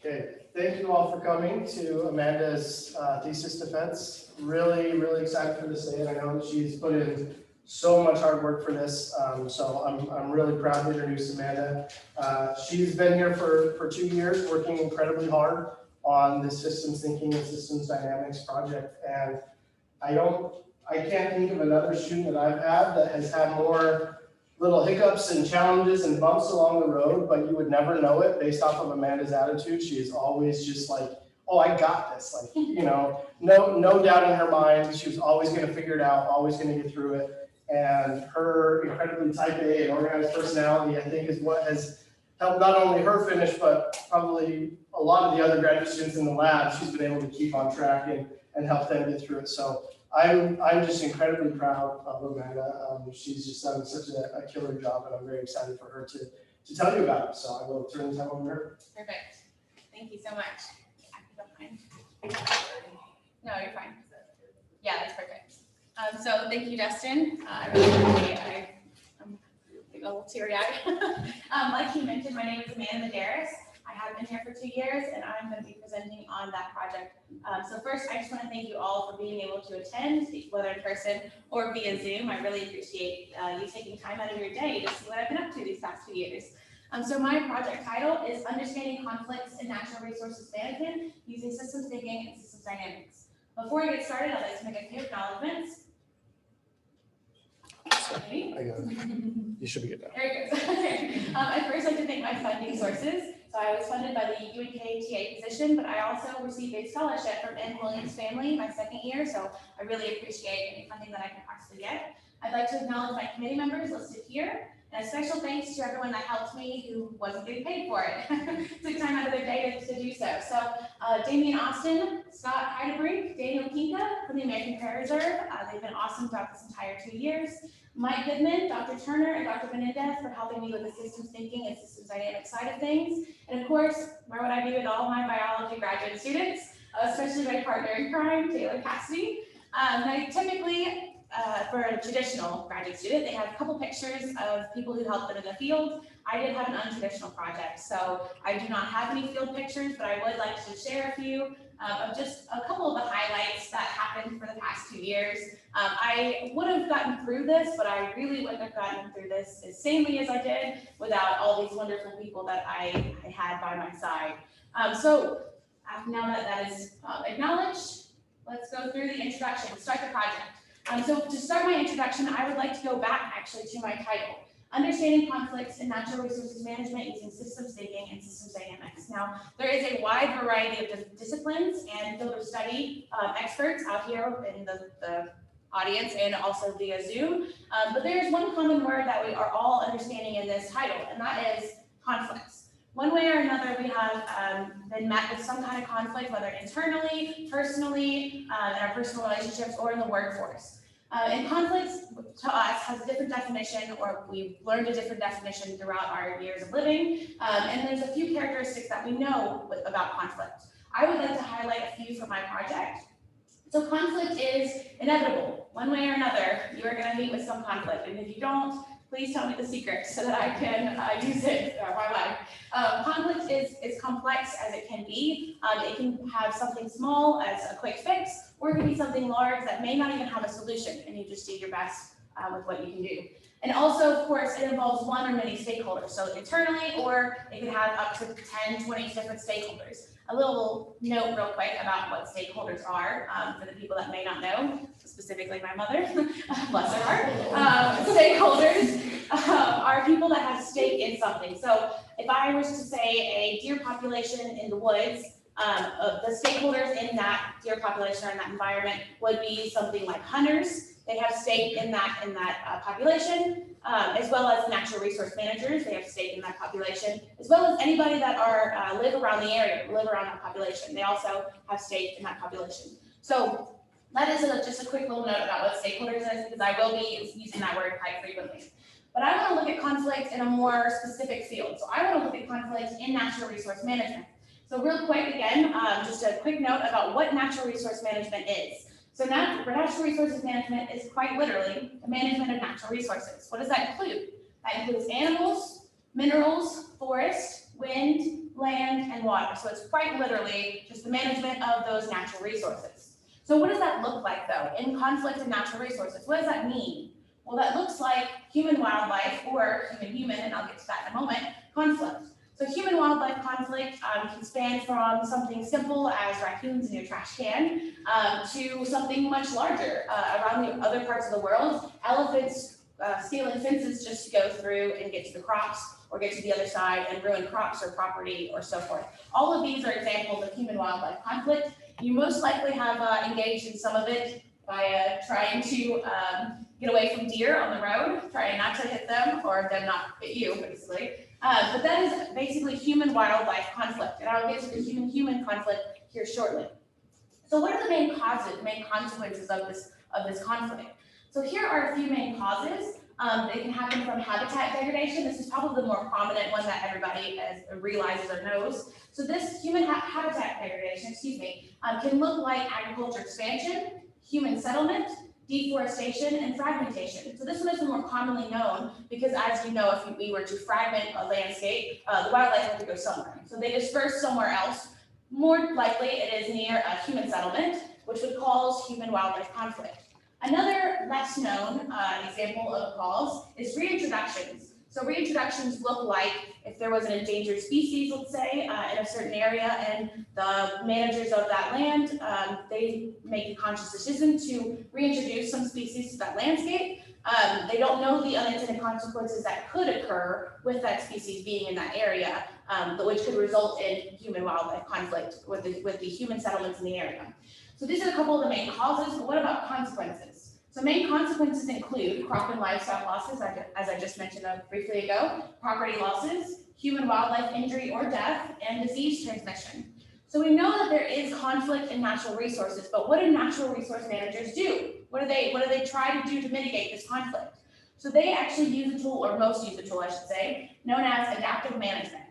Okay, thank you all for coming to Amanda's thesis defense. Really, really excited for this day, and I know that she's put in so much hard work for this. So I'm really proud to introduce Amanda. She's been here for 2 years, working incredibly hard on this systems thinking and systems dynamics project. And I can't think of another student that I've had that has had more little hiccups and challenges and bumps along the road, but you would never know it based off of Amanda's attitude. She is always just like, oh, I got this. Like, no doubt in her mind. She was always going to figure it out, always going to get through it. And her incredibly type A and organized personality, I think, is what has helped not only her finish, but probably a lot of the other graduate students in the lab. She's been able to keep on track and help them get through it. So I'm just incredibly proud of Amanda. She's just done such a killer job, and I'm very excited for her to tell you about it. So I will turn the time over to her. Perfect. Thank you so much. I don't mind. No, you're fine. Yeah, that's perfect. So thank you, Dustin. I really appreciate it. I'm a little teary-eyed. Like he mentioned, my name is Amanda Medaries. I have been here for 2 years, and I'm going to be presenting on that project. So first, I just want to thank you all for being able to attend, whether in person or via Zoom. I really appreciate you taking time out of your day to see what I've been up to these past 2 years. So my project title is Understanding Conflicts in Natural Resources Management Using Systems Thinking and Systems Dynamics. Before I get started, I'd like to make a few acknowledgments. I got it. You should be good now. There it goes. I'd first like to thank my funding sources. So I was funded by the UNK TA position, but I also received a scholarship from N. Williams' family my second year, so I really appreciate any funding that I can possibly get. I'd like to acknowledge my committee members listed here, and a special thanks to everyone that helped me who wasn't getting paid for it. Took time out of their day to do so. So Damian Austin, Scott Heidebrink, Daniel Kinka from the American Prayer Reserve. They've been awesome throughout this entire 2 years. Mike Goodman, Dr. Turner, and Dr. Menendez for helping me with the systems thinking and systems dynamic side of things. And of course, where would I be with all my biology graduate students, especially my partner in crime, Taylor Cassidy. Now, typically, for a traditional graduate student, they have a couple pictures of people who helped them in the field. I did have an untraditional project, so I do not have any field pictures, but I would like to share a few of just a couple of the highlights that happened for the past 2 years. I would have gotten through this, but I really wouldn't have gotten through this as sanely as I did without all these wonderful people that I had by my side. So now that that is acknowledged, let's go through the introduction, start the project. So to start my introduction, I would like to go back actually to my title, Understanding Conflicts in Natural Resources Management Using Systems Thinking and Systems Dynamics. Now, there is a wide variety of disciplines and field of study experts out here in the audience and also via Zoom. But there is one common word that we are all understanding in this title, and that is conflicts. One way or another, we have been met with some kind of conflict, whether internally, personally, in our personal relationships, or in the workforce. And conflicts to us has a different definition, or we've learned a different definition throughout our years of living. And there's a few characteristics that we know about conflict. I would like to highlight a few from my project. So conflict is inevitable. One way or another, you are going to meet with some conflict. And if you don't, please tell me the secret so that I can use it in my life. Conflict is as complex as it can be. It can have something small as a quick fix, or it can be something large that may not even have a solution, and you just do your best with what you can do. And also, of course, it involves one or many stakeholders. So internally, or it can have up to 10, 20 different stakeholders. A little note real quick about what stakeholders are for the people that may not know, specifically my mother, bless her heart. Stakeholders are people that have stake in something. So if I was to say a deer population in the woods, the stakeholders in that deer population or in that environment would be something like hunters. They have stake in that population, as well as natural resource managers. They have stake in that population, as well as anybody that live around the area, live around that population. They also have stake in that population. So that is just a quick little note about what stakeholders is, because I will be using that word quite frequently. But I want to look at conflict in a more specific field. So I want to look at conflict in natural resource management. So real quick, again, just a quick note about what natural resource management is. So natural resources management is quite literally the management of natural resources. What does that include? That includes animals, minerals, forest, wind, land, and water. So it's quite literally just the management of those natural resources. So what does that look like though, in conflict of natural resources? What does that mean? Well, that looks like human-wildlife or human-human, and I'll get to that in a moment, conflict. So human-wildlife conflict can span from something simple as raccoons in your trash can to something much larger around the other parts of the world. Elephants scaling fences just to go through and get to the crops or get to the other side and ruin crops or property or so forth. All of these are examples of human-wildlife conflict. You most likely have engaged in some of it by trying to get away from deer on the road, trying not to hit them or them not hit you, basically. But that is basically human-wildlife conflict, and I'll get to the human-human conflict here shortly. So what are the main causes, the main consequences of this conflict? So here are a few main causes. They can happen from habitat degradation. This is probably the more prominent one that everybody realizes or knows. So this human habitat degradation, can look like agriculture expansion, human settlement, deforestation, and fragmentation. So this one is the more commonly known because, as you know, if we were to fragment a landscape, the wildlife have to go somewhere. So they disperse somewhere else. More likely it is near a human settlement, which would cause human-wildlife conflict. Another less known example of a cause is reintroductions. So reintroductions look like if there was an endangered species, let's say, in a certain area, and the managers of that land, they make a conscious decision to reintroduce some species to that landscape. They don't know the unintended consequences that could occur with that species being in that area, which could result in human-wildlife conflict with the human settlements in the area. So these are a couple of the main causes, but what about consequences? So main consequences include crop and livestock losses, as I just mentioned briefly ago, property losses, human-wildlife injury or death, and disease transmission. So we know that there is conflict in natural resources, but what do natural resource managers do? What do they try to do to mitigate this conflict? So they actually use a tool, or most use a tool, I should say, known as adaptive management.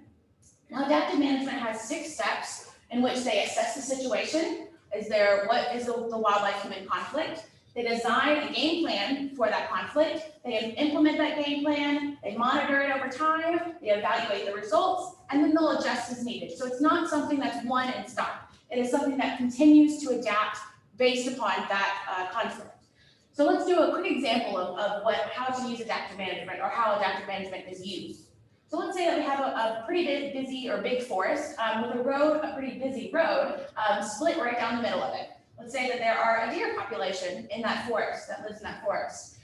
Now, adaptive management has 6 steps in which they assess the situation. What is the wildlife-human conflict? They design a game plan for that conflict. They implement that game plan. They monitor it over time. They evaluate the results, and then they'll adjust as needed. So it's not something that's one and stop. It is something that continues to adapt based upon that conflict. So let's do a quick example of how to use adaptive management or how adaptive management is used. So let's say that we have a pretty busy or big forest with a pretty busy road split right down the middle of it. Let's say that there are a deer population in that forest that lives in that forest.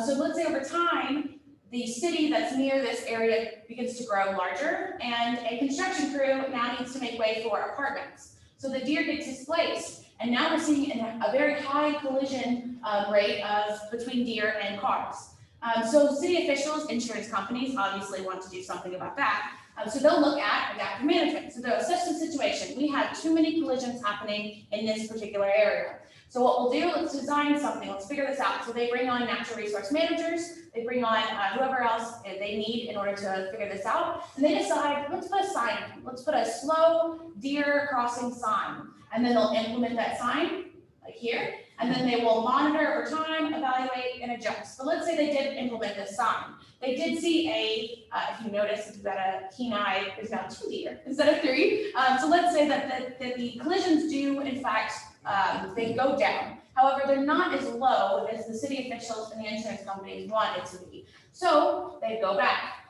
So let's say over time, the city that's near this area begins to grow larger, and a construction crew now needs to make way for apartments. So the deer gets displaced, and now we're seeing a very high collision rate between deer and cars. So city officials, insurance companies obviously want to do something about that. So they'll look at adaptive management. So they'll assess the situation. We have too many collisions happening in this particular area. So what we'll do, let's design something. Let's figure this out. So they bring on natural resource managers. They bring on whoever else they need in order to figure this out. And they decide, let's put a sign. Let's put a slow deer crossing sign. And then they'll implement that sign, like here. And then they will monitor over time, evaluate, and adjust. So let's say they did implement this sign. They did see if you notice, if you've got a keen eye, there's now 2 deer instead of 3. So let's say that the collisions do, in fact, they go down. However, they're not as low as the city officials and the insurance companies want it to be. So they go back.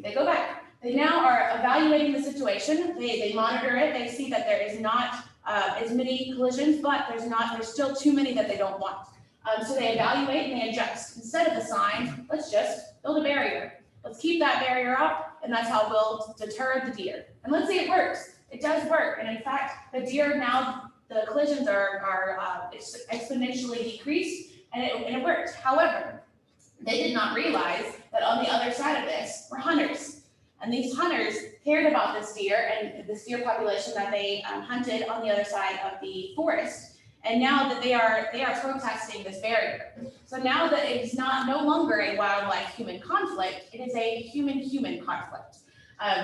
They go back. They now are evaluating the situation. They monitor it. They see that there is not as many collisions, but there's still too many that they don't want. So they evaluate and they adjust. Instead of the sign, let's just build a barrier. Let's keep that barrier up, and that's how we'll deter the deer. And let's say it works. It does work. And in fact, the deer now, the collisions are exponentially decreased, and it worked. However, they did not realize that on the other side of this were hunters. And these hunters cared about this deer and this deer population that they hunted on the other side of the forest. And now that they are protesting this barrier. So now that it is no longer a wildlife-human conflict, it is a human-human conflict,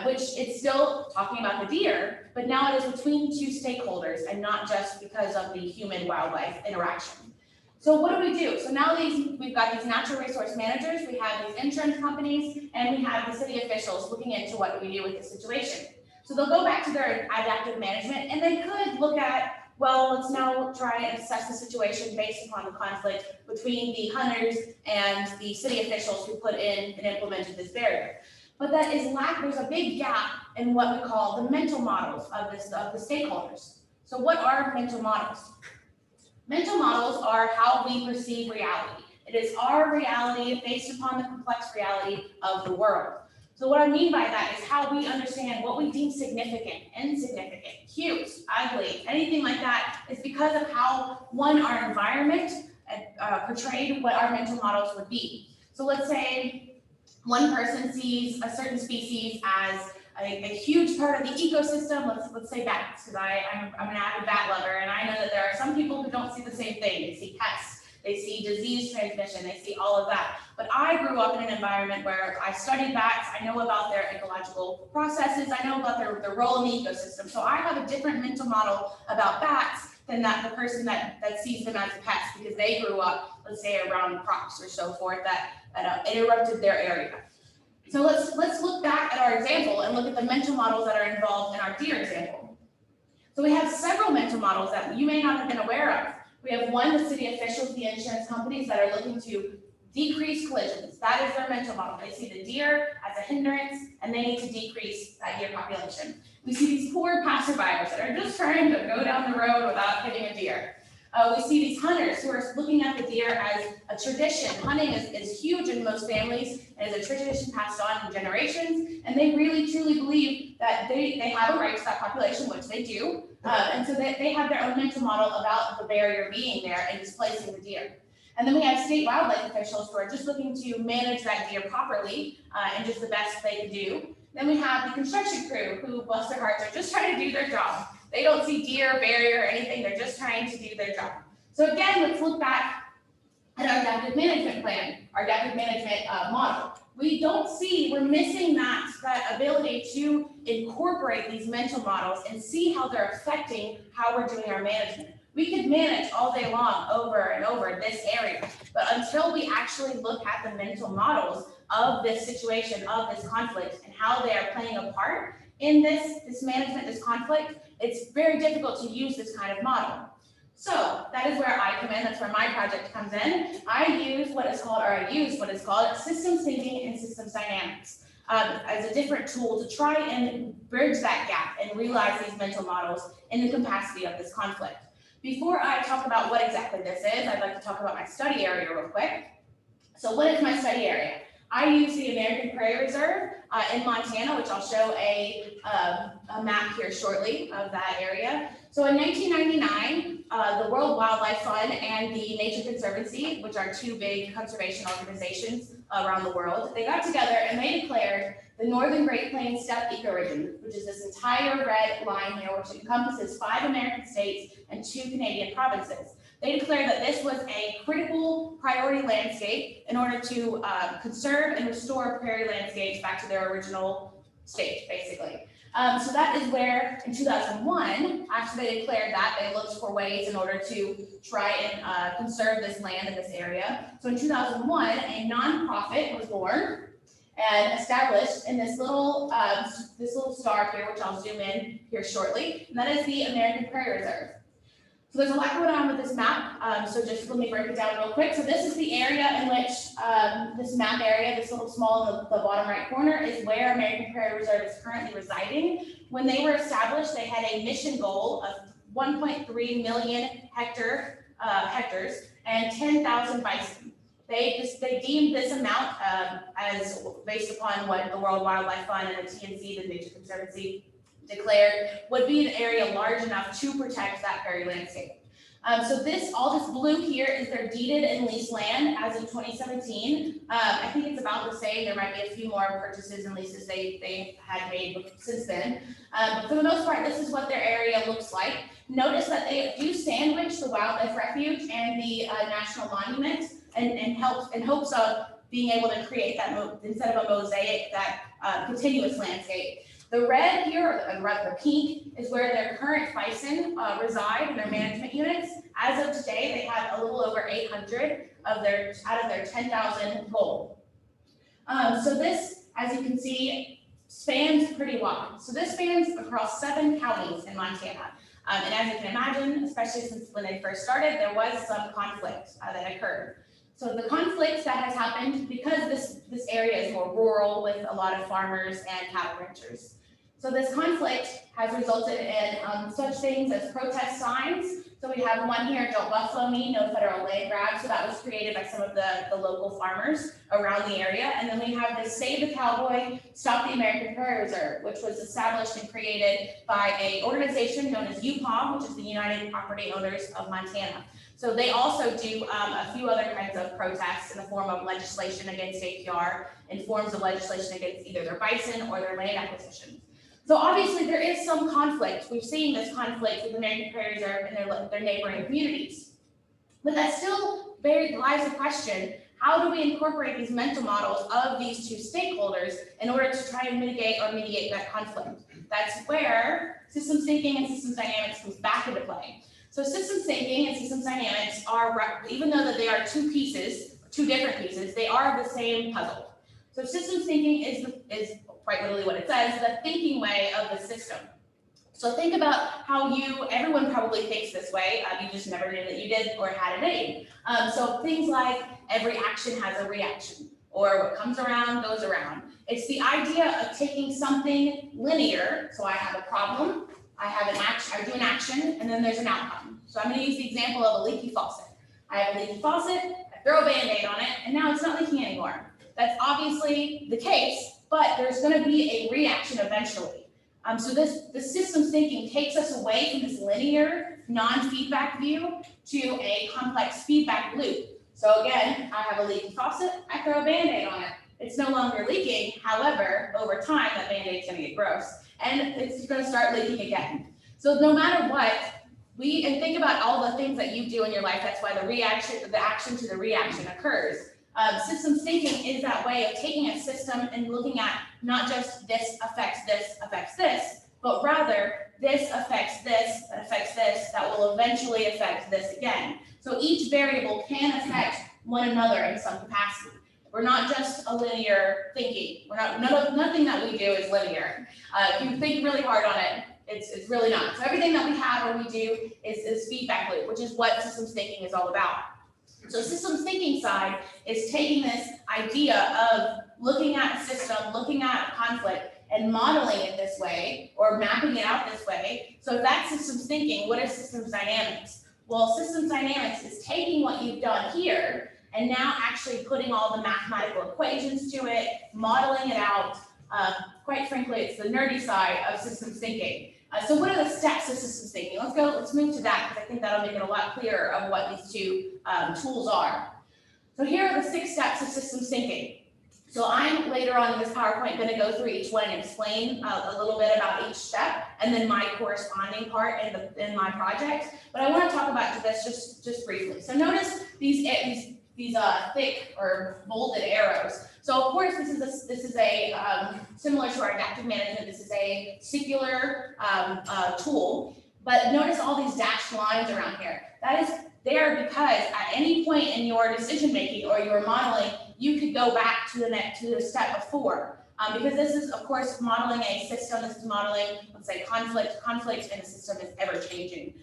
which it's still talking about the deer, but now it is between 2 stakeholders and not just because of the human-wildlife interaction. So what do? So now we've got these natural resource managers, we have these insurance companies, and we have the city officials looking into what do we do with the situation. So they'll go back to their adaptive management and they could look at, well, let's now try and assess the situation based upon the conflict between the hunters and the city officials who put in and implemented this barrier. But that is there's a big gap in what we call the mental models of the stakeholders. So what are mental models? Mental models are how we perceive reality. It is our reality based upon the complex reality of the world. So what I mean by that is how we understand what we deem significant, insignificant, cute, ugly, anything like that is because of how, one, our environment portrayed what our mental models would be. So let's say one person sees a certain species as a huge part of the ecosystem. Let's say bats, because I'm an avid bat lover, and I know that there are some people who don't see the same thing. They see pests, they see disease transmission, they see all of that. But I grew up in an environment where I studied bats, I know about their ecological processes, I know about their role in the ecosystem. So I have a different mental model about bats than the person that sees them as pests, because they grew up, let's say, around crops or so forth that interrupted their area. So let's look back at our example and look at the mental models that are involved in our deer example. So we have several mental models that you may not have been aware of. We have one, the city officials, the insurance companies that are looking to decrease collisions. That is their mental model. They see the deer as a hindrance and they need to decrease that deer population. We see these poor passerbyers that are just trying to go down the road without hitting a deer. We see these hunters who are looking at the deer as a tradition. Hunting is huge in most families and is a tradition passed on in generations, and they really truly believe that they have a right to that population, which they do, and so they have their own mental model about the barrier being there and displacing the deer. And then we have state wildlife officials who are just looking to manage that deer properly and just the best they can do. Then we have the construction crew who, bless their hearts, are just trying to do their job. They don't see deer, barrier, or anything. They're just trying to do their job. So again, let's look back at our adaptive management plan, our adaptive management model. We're missing that ability to incorporate these mental models and see how they're affecting how we're doing our management. We could manage all day long over and over this area, but until we actually look at the mental models of this situation, of this conflict, and how they are playing a part in this management, this conflict, it's very difficult to use this kind of model. So that is where I come in. That's where my project comes in. I use what is called systems thinking and systems dynamics as a different tool to try and bridge that gap and realize these mental models in the capacity of this conflict. Before I talk about what exactly this is, I'd like to talk about my study area real quick. So what is my study area? I use the American Prairie Reserve in Montana, which I'll show a map here shortly of that area. So in 1999, the World Wildlife Fund and the Nature Conservancy, which are two big conservation organizations around the world, they got together and they declared the Northern Great Plains Steppe ecoregion, which is this entire red line here, which encompasses 5 American states and 2 Canadian provinces. They declared that this was a critical priority landscape in order to conserve and restore prairie landscapes back to their original state, basically. So that is where, in 2001, after they declared that, they looked for ways in order to try and conserve this land in this area. So in 2001, a nonprofit was born and established in this little star here, which I'll zoom in here shortly, and that is the American Prairie Reserve. So there's a lot going on with this map, so just let me break it down real quick. So this is the area in which this map area, this little small in the bottom right corner, is where American Prairie Reserve is currently residing. When they were established, they had a mission goal of 1.3 million hectares and 10,000 bison. They deemed this amount as based upon what the World Wildlife Fund and the TNC, the Nature Conservancy, declared would be an area large enough to protect that prairie landscape. So all this blue here is their deeded and leased land as of 2017. I think it's about the same. There might be a few more purchases and leases they had made since then. But for the most part, this is what their area looks like. Notice that they do sandwich the wildlife refuge and the national monument in hopes of being able to create that, instead of a mosaic, that continuous landscape. The red here, or the pink, is where their current bison reside in their management units. As of today, they have a little over 800 out of their 10,000 goal. So this, as you can see, spans pretty wide. So this spans across 7 counties in Montana. And as you can imagine, especially since when they first started, there was some conflict that occurred. So the conflict that has happened, because this area is more rural with a lot of farmers and cattle ranchers. So this conflict has resulted in such things as protest signs. So we have one here, Don't Buffalo Me, No Federal Land Grab. So that was created by some of the local farmers around the area. And then we have this Save the Cowboy, Stop the American Prairie Reserve, which was established and created by an organization known as UPOM, which is the United Property Owners of Montana. So they also do a few other kinds of protests in the form of legislation against APR and forms of legislation against either their bison or their land acquisition. So obviously there is some conflict. We've seen this conflict with the American Prairie Reserve and their neighboring communities. But that still lies the question, how do we incorporate these mental models of these two stakeholders in order to try and mitigate or mediate that conflict? That's where systems thinking and systems dynamics comes back into play. So systems thinking and systems dynamics are, even though that they are two different pieces, they are the same puzzle. So systems thinking is quite literally what it says, the thinking way of the system. So think about how everyone probably thinks this way, you just never knew that you did or had a name. So things like every action has a reaction, or what comes around goes around. It's the idea of taking something linear, so I have a problem, I have an action, I do an action, and then there's an outcome. So I'm gonna use the example of a leaky faucet. I have a leaky faucet, I throw a Band-Aid on it, and now it's not leaking anymore. That's obviously the case, but there's gonna be a reaction eventually. So the systems thinking takes us away from this linear, non-feedback view to a complex feedback loop. So again, I have a leaky faucet, I throw a Band-Aid on it. It's no longer leaking, however, over time, that Band-Aid's gonna get gross, and it's gonna start leaking again. So no matter what, and think about all the things that you do in your life, that's why the action to the reaction occurs. Systems thinking is that way of taking a system and looking at not just this, affects this, but rather this affects this, that will eventually affect this again. So each variable can affect one another in some capacity. We're not just a linear thinking. Nothing that we do is linear. If you think really hard on it, it's really not. So everything that we have or we do is feedback loop, which is what systems thinking is all about. So systems thinking side is taking this idea of looking at a system, looking at a conflict, and modeling it this way, or mapping it out this way. So if that's systems thinking, what is systems dynamics? Well, systems dynamics is taking what you've done here and now actually putting all the mathematical equations to it, modeling it out. Quite frankly, it's the nerdy side of systems thinking. So what are the steps of systems thinking? Let's move to that, because I think that'll make it a lot clearer of what these two tools are. So here are the 6 steps of systems thinking. So I'm later on in this PowerPoint going to go through each one and explain a little bit about each step, and then my corresponding part in my project. But I want to talk about this just briefly. So notice these thick or bolded arrows. So of course this is a similar to our adaptive management. This is a singular tool. But notice all these dashed lines around here. That is there because at any point in your decision making or your modeling, you could go back to the step before. Because this is, of course, modeling a system. This is modeling, let's say, conflict. Conflict in a system is ever changing.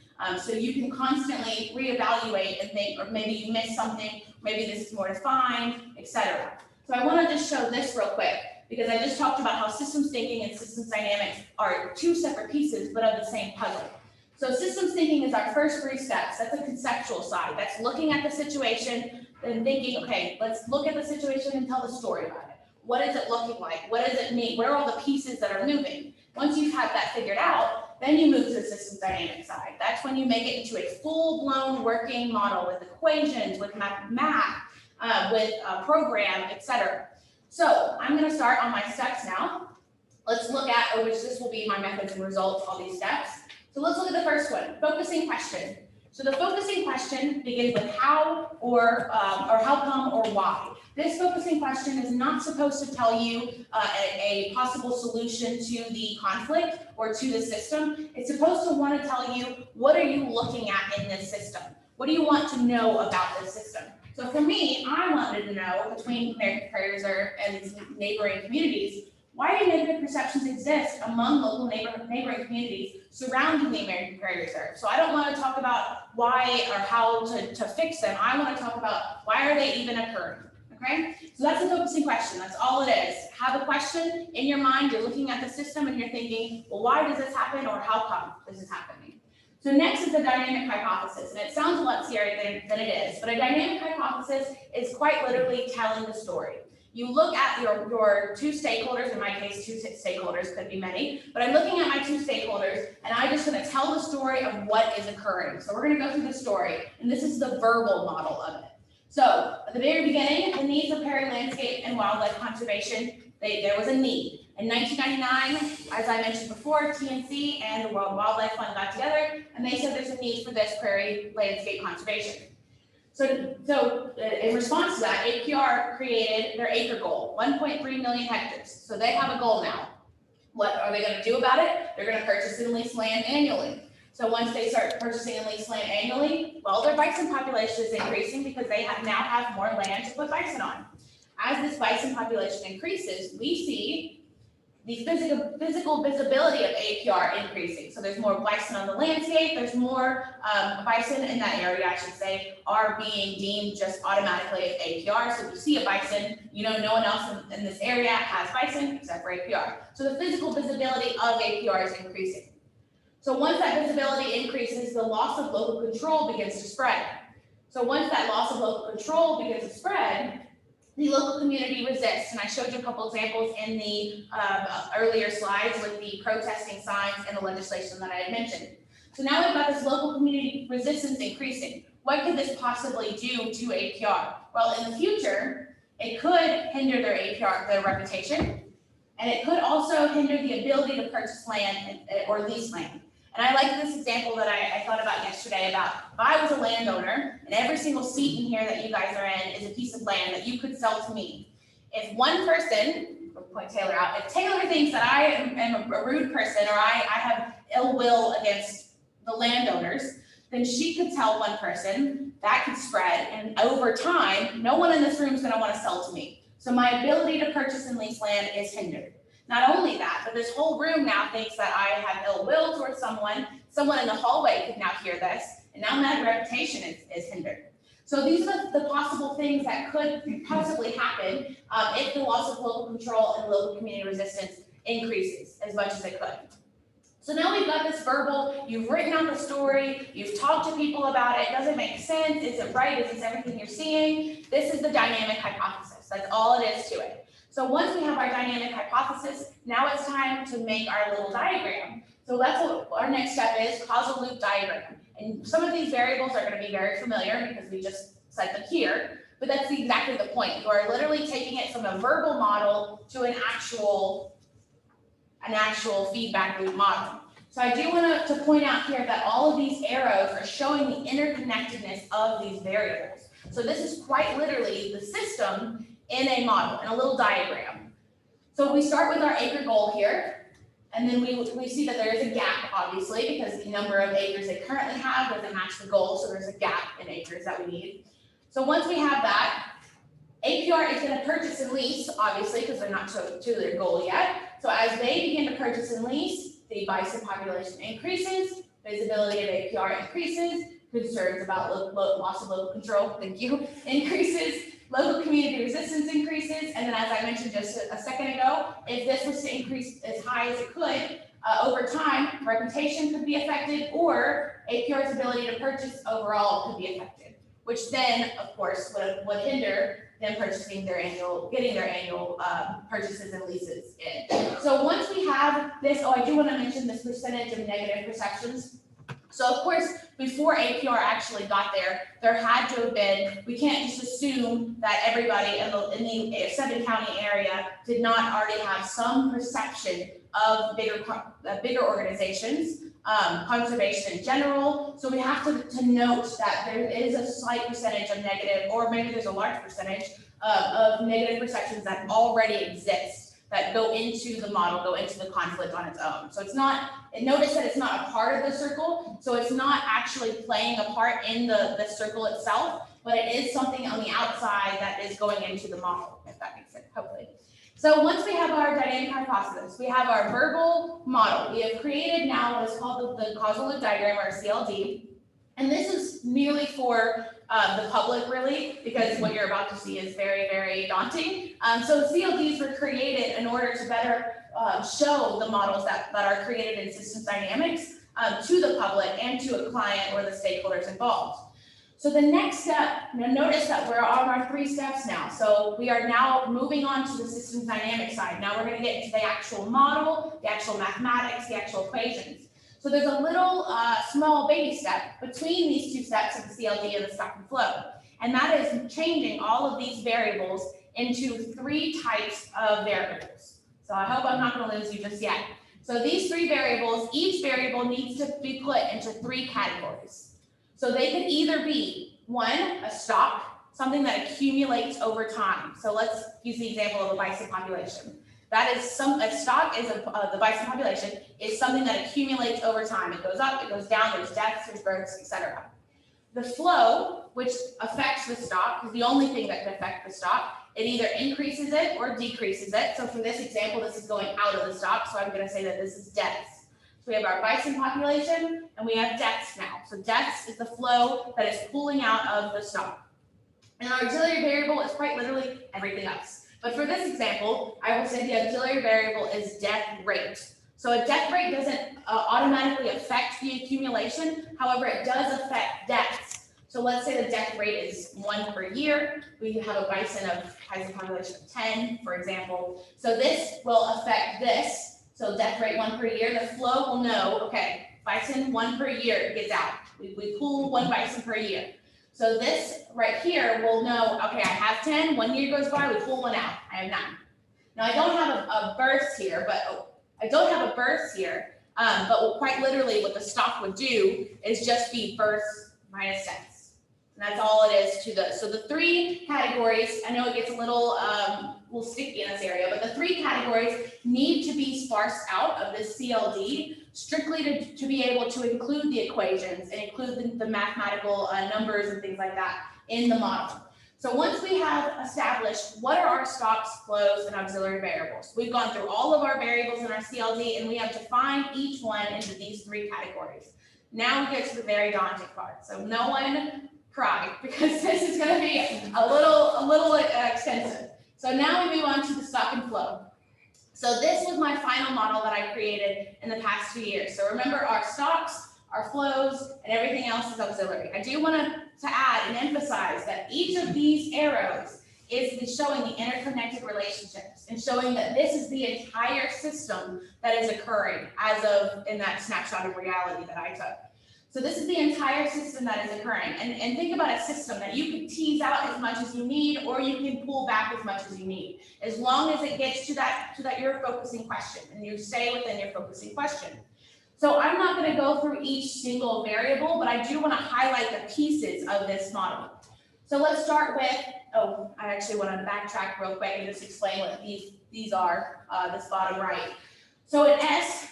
So you can constantly reevaluate and think, or maybe you missed something, maybe this is more defined, etc. So I want to just show this real quick, because I just talked about how systems thinking and systems dynamics are 2 separate pieces, but of the same puzzle. So systems thinking is our first 3 steps. That's the conceptual side. That's looking at the situation and thinking, okay, let's look at the situation and tell the story about it. What is it looking like? What does it mean? Where are all the pieces that are moving? Once you have that figured out, then you move to the systems dynamic side. That's when you make it into a full-blown working model with equations, with math, with a program, etc. So I'm going to start on my steps now. Let's look at, which this will be my methods and results, all these steps. So let's look at the first one, focusing question. So the focusing question begins with how or how come or why. This focusing question is not supposed to tell you a possible solution to the conflict or to the system. It's supposed to want to tell you, what are you looking at in this system? What do you want to know about this system? So for me, I wanted to know, between American Prairie Reserve and these neighboring communities, why do negative perceptions exist among local neighboring communities surrounding the American Prairie Reserve? So I don't want to talk about why or how to fix them. I want to talk about why are they even occurring, okay? So that's a focusing question. That's all it is. Have a question in your mind. You're looking at the system and you're thinking, well, why does this happen or how come this is happening? So next is the dynamic hypothesis, and it sounds a lot scarier than it is, but a dynamic hypothesis is quite literally telling the story. You look at your two stakeholders, in my case, two stakeholders, could be many, but I'm looking at my two stakeholders, and I'm just gonna tell the story of what is occurring. So we're gonna go through the story, and this is the verbal model of it. So at the very beginning, the needs of prairie landscape and wildlife conservation, there was a need. In 1999, as I mentioned before, TNC and the World Wildlife Fund got together, and they said there's a need for this prairie landscape conservation. So in response to that, APR created their acre goal, 1.3 million hectares. So they have a goal now. What are they going to do about it? They're going to purchase and lease land annually. So once they start purchasing and lease land annually, well, their bison population is increasing because they now have more land to put bison on. As this bison population increases, we see the physical visibility of APR increasing. So there's more bison on the landscape, there's more bison in that area, I should say, are being deemed just automatically as APR. So if you see a bison, you know no one else in this area has bison except for APR. So the physical visibility of APR is increasing. So once that visibility increases, the loss of local control begins to spread. So once that loss of local control begins to spread, the local community resists, and I showed you a couple examples in the earlier slides with the protesting signs and the legislation that I had mentioned. So now we've got this local community resistance increasing. What could this possibly do to APR? Well, in the future, it could hinder their APR, their reputation, and it could also hinder the ability to purchase land or lease land. And I like this example that I thought about yesterday about if I was a landowner and every single seat in here that you guys are in is a piece of land that you could sell to me. If one person, we'll point Taylor out, if Taylor thinks that I am a rude person or I have ill will against the landowners, then she could tell one person, that could spread, and over time, no one in this room is going to want to sell to me. So my ability to purchase and lease land is hindered. Not only that, but this whole room now thinks that I have ill will towards someone. Someone in the hallway could now hear this, and now my reputation is hindered. So these are the possible things that could possibly happen if the loss of local control and local community resistance increases as much as it could. So now we've got this verbal, you've written out the story, you've talked to people about it, does it make sense, is it right, is this everything you're seeing? This is the dynamic hypothesis, that's all it is to it. So once we have our dynamic hypothesis, now it's time to make our little diagram. So that's what our next step is, causal loop diagram. And some of these variables are going to be very familiar because we just said them here, but that's exactly the point. You are literally taking it from a verbal model to an actual feedback loop model. So I do want to point out here that all of these arrows are showing the interconnectedness of these variables. So this is quite literally the system in a model, in a little diagram. So we start with our acre goal here, and then we see that there is a gap, obviously, because the number of acres they currently have doesn't match the goal, so there's a gap in acres that we need. So once we have that, APR is going to purchase and lease, obviously, because they're not to their goal yet. So as they begin to purchase and lease, the bison population increases, visibility of APR increases, concerns about loss of local control, thank you, increases, local community resistance increases, and then as I mentioned just a second ago, if this was to increase as high as it could, over time, reputation could be affected, or APR's ability to purchase overall could be affected, which then, of course, would hinder them getting their annual purchases and leases in. So once we have this, I do want to mention this percentage of negative perceptions. So of course, before APR actually got there, there had to have been, we can't just assume that everybody in the 7-county area did not already have some perception of bigger organizations, conservation in general. So we have to note that there is a slight percentage of negative, or maybe there's a large percentage of negative perceptions that already exist that go into the model, go into the conflict on its own. So it's not, and notice that it's not a part of the circle, so it's not actually playing a part in the circle itself, but it is something on the outside that is going into the model, if that makes sense, hopefully. So once we have our dynamic hypothesis, we have our verbal model. We have created now what is called the causal loop diagram, or CLD. And this is merely for the public, really, because what you're about to see is very, very daunting. So CLDs were created in order to better show the models that are created in systems dynamics to the public and to a client or the stakeholders involved. So the next step, notice that we're on our 3 steps now. So we are now moving on to the systems dynamic side. Now we're going to get into the actual model, the actual mathematics, the actual equations. So there's a little small baby step between these 2 steps of the CLD and the stock and flow. And that is changing all of these variables into 3 types of variables. So I hope I'm not going to lose you just yet. So these 3 variables, each variable needs to be put into 3 categories. So they could either be, 1, a stock, something that accumulates over time. So let's use the example of a bison population. That is a stock is the bison population is something that accumulates over time. It goes up, it goes down, there's deaths, there's births, etc. The flow, which affects the stock, is the only thing that can affect the stock. It either increases it or decreases it. So for this example, this is going out of the stock, so I'm going to say that this is deaths. So we have our bison population, and we have deaths now. So deaths is the flow that is pulling out of the stock. And our auxiliary variable is quite literally everything else. But for this example, I will say the auxiliary variable is death rate. So a death rate doesn't automatically affect the accumulation. However, it does affect deaths. So let's say the death rate is 1 per year. We have a bison population of 10, for example. So this will affect this. So death rate 1 per year, the flow will know, okay, bison 1 per year gets out. We pull 1 bison per year. So this right here will know, okay, I have 10, 1 year goes by, we pull 1 out, I have 9. Now I don't have a burst here, but quite literally what the stock would do is just be bursts minus deaths. And that's all it is to so the 3 categories, I know it gets a little sticky in this area, but the 3 categories need to be sparsed out of this CLD strictly to be able to include the equations and include the mathematical numbers and things like that in the model. So once we have established what are our stocks, flows, and auxiliary variables, we've gone through all of our variables in our CLD and we have defined each one into these 3 categories. Now we get to the very daunting part. So no one cry, because this is going to be a little extensive. So now we move on to the stock and flow. So this was my final model that I created in the past 2 years. So remember, our stocks, our flows, and everything else is auxiliary. I do want to add and emphasize that each of these arrows is showing the interconnected relationships and showing that this is the entire system that is occurring as of in that snapshot of reality that I took. So this is the entire system that is occurring. And think about a system that you can tease out as much as you need, or you can pull back as much as you need, as long as it gets to that your focusing question and you stay within your focusing question. So I'm not going to go through each single variable, but I do want to highlight the pieces of this model. So let's start with, I actually want to backtrack real quick and just explain what these are, this bottom right. So an S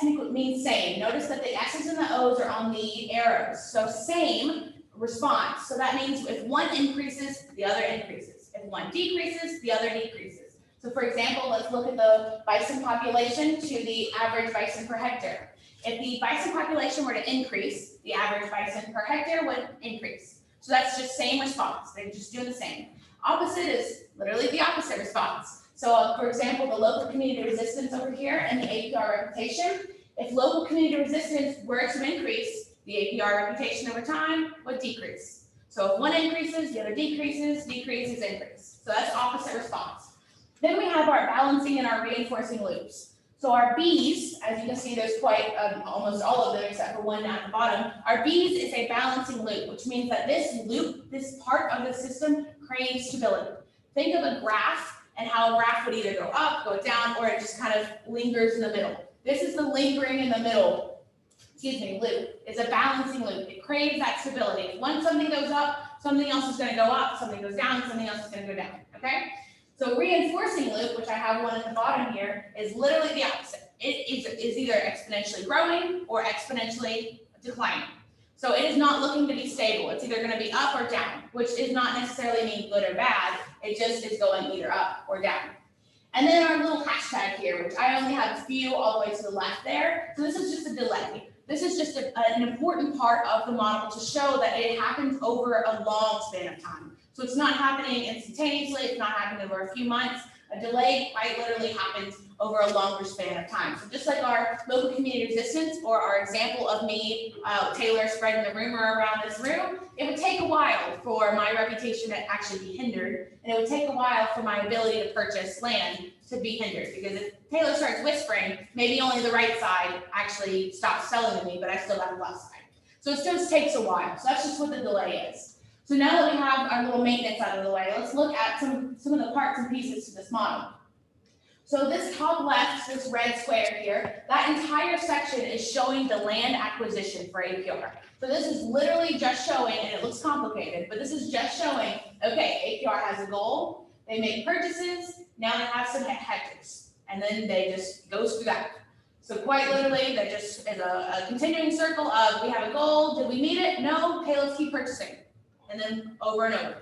means same. Notice that the S's and the O's are on the arrows. So same response. So that means if one increases, the other increases. If one decreases, the other decreases. So for example, let's look at the bison population to the average bison per hectare. If the bison population were to increase, the average bison per hectare would increase. So that's just same response. They're just doing the same. Opposite is literally the opposite response. So for example, the local community resistance over here and the APR reputation, if local community resistance were to increase, the APR reputation over time would decrease. So if one increases, the other decreases, increase. So that's opposite response. Then we have our balancing and our reinforcing loops. So our B's, as you can see, there's quite almost all of them except for one down at the bottom. Our B's is a balancing loop, which means that this loop, this part of the system, craves stability. Think of a graph and how a graph would either go up, go down, or it just kind of lingers in the middle. This is the lingering in the middle, loop. It's a balancing loop. It craves that stability. Once something goes up, something else is going to go up, something goes down, something else is going to go down, okay? So reinforcing loop, which I have one at the bottom here, is literally the opposite. It is either exponentially growing or exponentially declining. So it is not looking to be stable. It's either going to be up or down, which does not necessarily mean good or bad. It just is going either up or down. And then our little hashtag here, which I only have a few all the way to the left there. So this is just a delay. This is just an important part of the model to show that it happens over a long span of time. So it's not happening instantaneously, it's not happening over a few months. A delay quite literally happens over a longer span of time. So just like our local community resistance or our example of me, Taylor, spreading the rumor around this room, it would take a while for my reputation to actually be hindered, and it would take a while for my ability to purchase land to be hindered, because if Taylor starts whispering, maybe only the right side actually stops selling to me, but I still have the left side. So it just takes a while. So that's just what the delay is. So now that we have our little maintenance out of the way, let's look at some of the parts and pieces to this model. So this top left, this red square here, that entire section is showing the land acquisition for APR. So this is literally just showing, and it looks complicated, but this is just showing, okay, APR has a goal, they make purchases, now they have some hectares, and then they just goes through that. So quite literally, that just is a continuing circle of, we have a goal, did we meet it? No, okay, let's keep purchasing. And then over and over.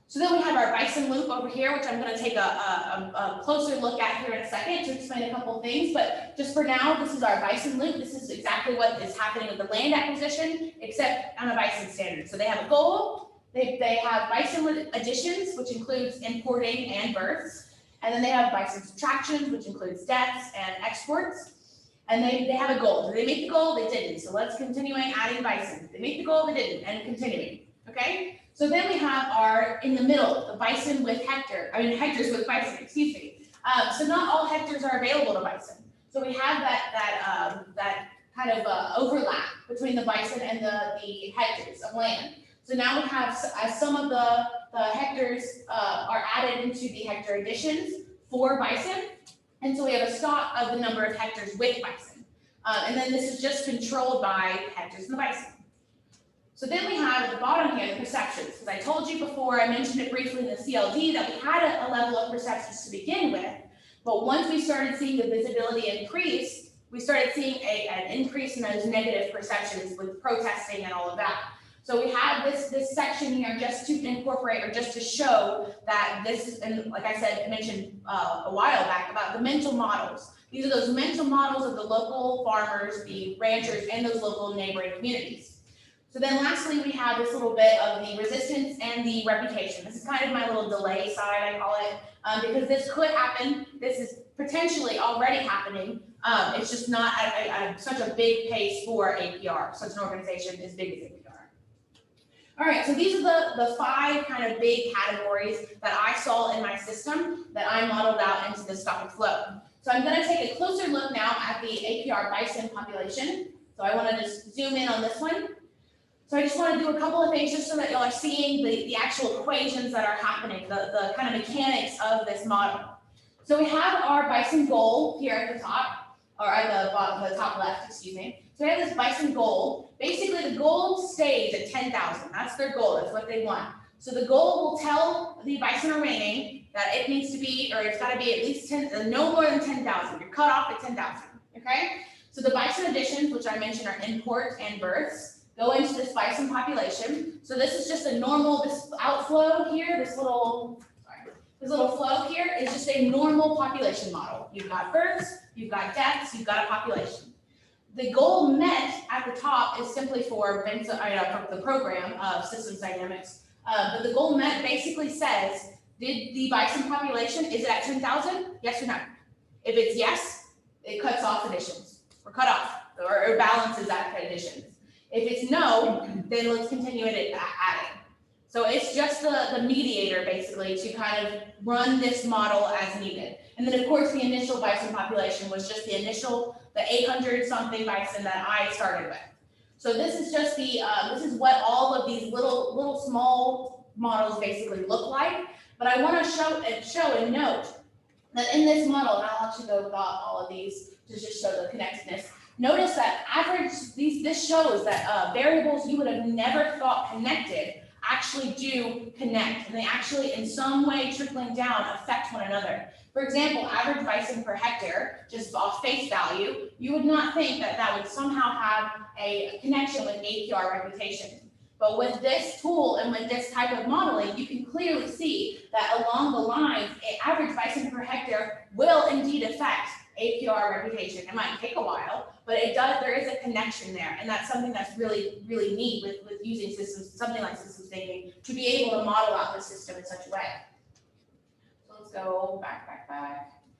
So then we have our bison loop over here, which I'm going to take a closer look at here in a second to explain a couple of things. But just for now, this is our bison loop. This is exactly what is happening with the land acquisition, except on a bison standard. So they have a goal. They have bison additions, which includes importing and births. And then they have bison subtractions, which includes deaths and exports. And they have a goal. Did they make the goal? They didn't. So let's continuing adding bison. Did they make the goal? They didn't. And continuing. Okay? So then we have our, in the middle, the bison with hectares with bison, excuse me. So not all hectares are available to bison. So we have that kind of overlap between the bison and the hectares of land. So now we have, as some of the hectares are added into the hectare additions for bison. And so we have a stock of the number of hectares with bison. And then this is just controlled by hectares and the bison. So then we have at the bottom here, the perceptions. Because I told you before, I mentioned it briefly in the CLD, that we had a level of perceptions to begin with. But once we started seeing the visibility increase, we started seeing an increase in those negative perceptions with protesting and all of that. So we have this section here just to incorporate, or just to show that this is, and like I said, mentioned a while back about the mental models. These are those mental models of the local farmers, the ranchers, and those local neighboring communities. So then lastly, we have this little bit of the resistance and the reputation. This is kind of my little delay side, I call it, because this could happen. This is potentially already happening. It's just not at such a big pace for APR, such an organization as big as APR. All right, so these are the 5 kind of big categories that I saw in my system that I modeled out into the stock and flow. So I'm going to take a closer look now at the APR bison population. So I want to just zoom in on this one. So I just want to do a couple of things just so that y'all are seeing the actual equations that are happening, the kind of mechanics of this model. So we have our bison goal here at the top, or at the bottom, the top left, excuse me. So we have this bison goal. Basically, the goal stays at 10,000. That's their goal. That's what they want. So the goal will tell the bison remaining that it needs to be, or it's got to be at least 10, no more than 10,000. You're cut off at 10,000. Okay. So the bison additions, which I mentioned, are import and births, go into this bison population. So this is just a normal, this outflow here, this little flow here is just a normal population model. You've got births, you've got deaths, you've got a population. The goal met at the top is simply for the program of systems dynamics. But the goal met basically says, did the bison population, is it at 10,000? Yes or no? If it's yes, it cuts off additions, or cut off, or balances that additions. If it's no, then let's continue it adding. So it's just the mediator basically to kind of run this model as needed. And then of course the initial bison population was just the 800 something bison that I started with. So this is just this is what all of these little small models basically look like. But I want to show and note that in this model, and I'll actually go without all of these to just show the connectedness. Notice that this shows that variables you would have never thought connected actually do connect, and they actually in some way trickling down affect one another. For example, average bison per hectare, just off face value, you would not think that would somehow have a connection with APR reputation. But with this tool and with this type of modeling, you can clearly see that along the lines, an average bison per hectare will indeed affect APR reputation. It might take a while, but it does, there is a connection there. And that's something that's really, really neat with using systems, something like systems thinking, to be able to model out the system in such a way. So let's go back.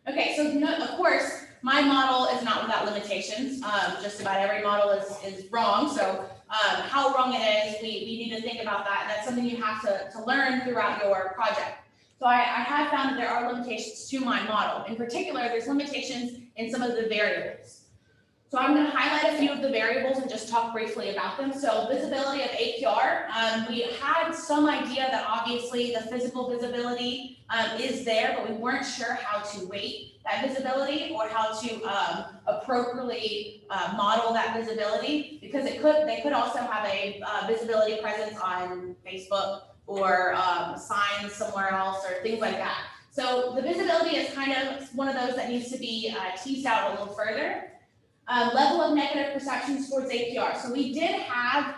Okay, so of course, my model is not without limitations. Just about every model is wrong. So how wrong it is, we need to think about that. And that's something you have to learn throughout your project. So I have found that there are limitations to my model. In particular, there's limitations in some of the variables. So I'm going to highlight a few of the variables and just talk briefly about them. So visibility of APR, we had some idea that obviously the physical visibility is there, but we weren't sure how to weight that visibility or how to appropriately model that visibility, because they could also have a visibility presence on Facebook or signs somewhere else or things like that. So the visibility is kind of one of those that needs to be teased out a little further. Level of negative perceptions towards APR. So we did have,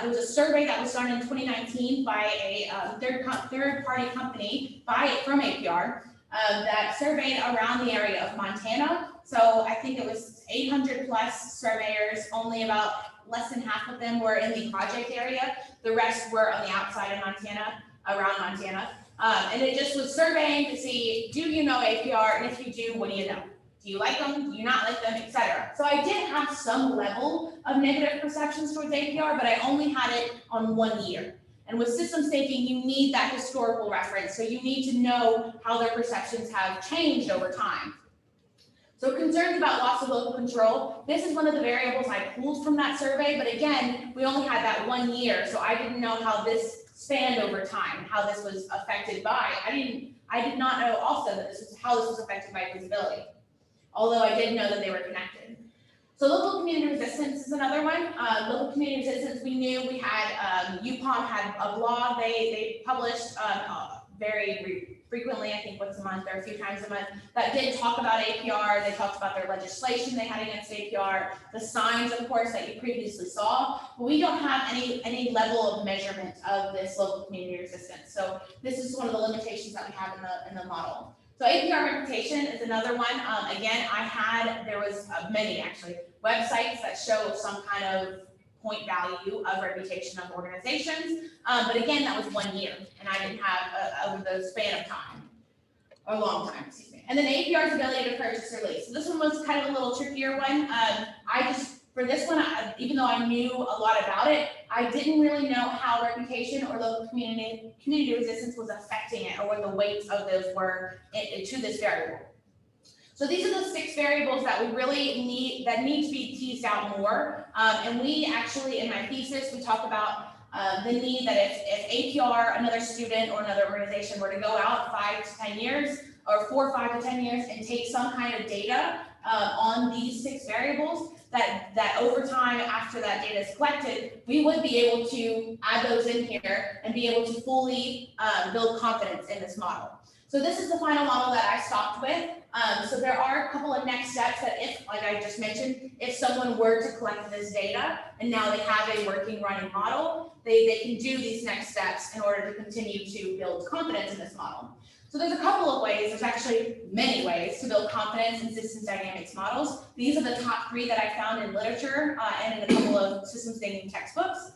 there was a survey that was done in 2019 by a third-party company from APR that surveyed around the area of Montana. So I think it was 800 plus surveyors, only about less than half of them were in the project area. The rest were on the outside of Montana, around Montana. And it just was surveying to see, do you know APR? And if you do, what do you know? Do you like them? Do you not like them, etc.? So I did have some level of negative perceptions towards APR, but I only had it on 1 year. And with systems thinking, you need that historical reference. So you need to know how their perceptions have changed over time. So concerns about loss of local control. This is one of the variables I pulled from that survey, but again, we only had that 1 year. So I didn't know how this spanned over time, how this was affected by. I did not know also that how this was affected by visibility, although I did know that they were connected. So local community resistance is another one. Local community resistance, we knew we had, UPOM had a blog, they published very frequently, I think once a month or a few times a month, that did talk about APR. They talked about their legislation they had against APR, the signs, of course, that you previously saw. But we don't have any level of measurement of this local community resistance. So this is one of the limitations that we have in the model. So APR reputation is another one. Again, there was many actually, websites that show some kind of point value of reputation of organizations. But again, that was 1 year, and I didn't have over the span of time, a long time, excuse me. And then APR's ability to purchase or lease. So this one was kind of a little trickier one. For this one, even though I knew a lot about it, I didn't really know how reputation or local community resistance was affecting it, or what the weights of those were to this variable. So these are the 6 variables that we really need to be teased out more. And we actually, in my thesis, we talk about the need that if APR, another student or another organization were to go out 5 to 10 years, or 4, 5 to 10 years, and take some kind of data on these 6 variables, that over time, after that data is collected, we would be able to add those in here and be able to fully build confidence in this model. So this is the final model that I stopped with. So there are a couple of next steps that like I just mentioned, if someone were to collect this data and now they have a working running model, they can do these next steps in order to continue to build confidence in this model. So there's a couple of ways, there's actually many ways to build confidence in systems dynamics models. These are the top 3 that I found in literature and in a couple of systems thinking textbooks.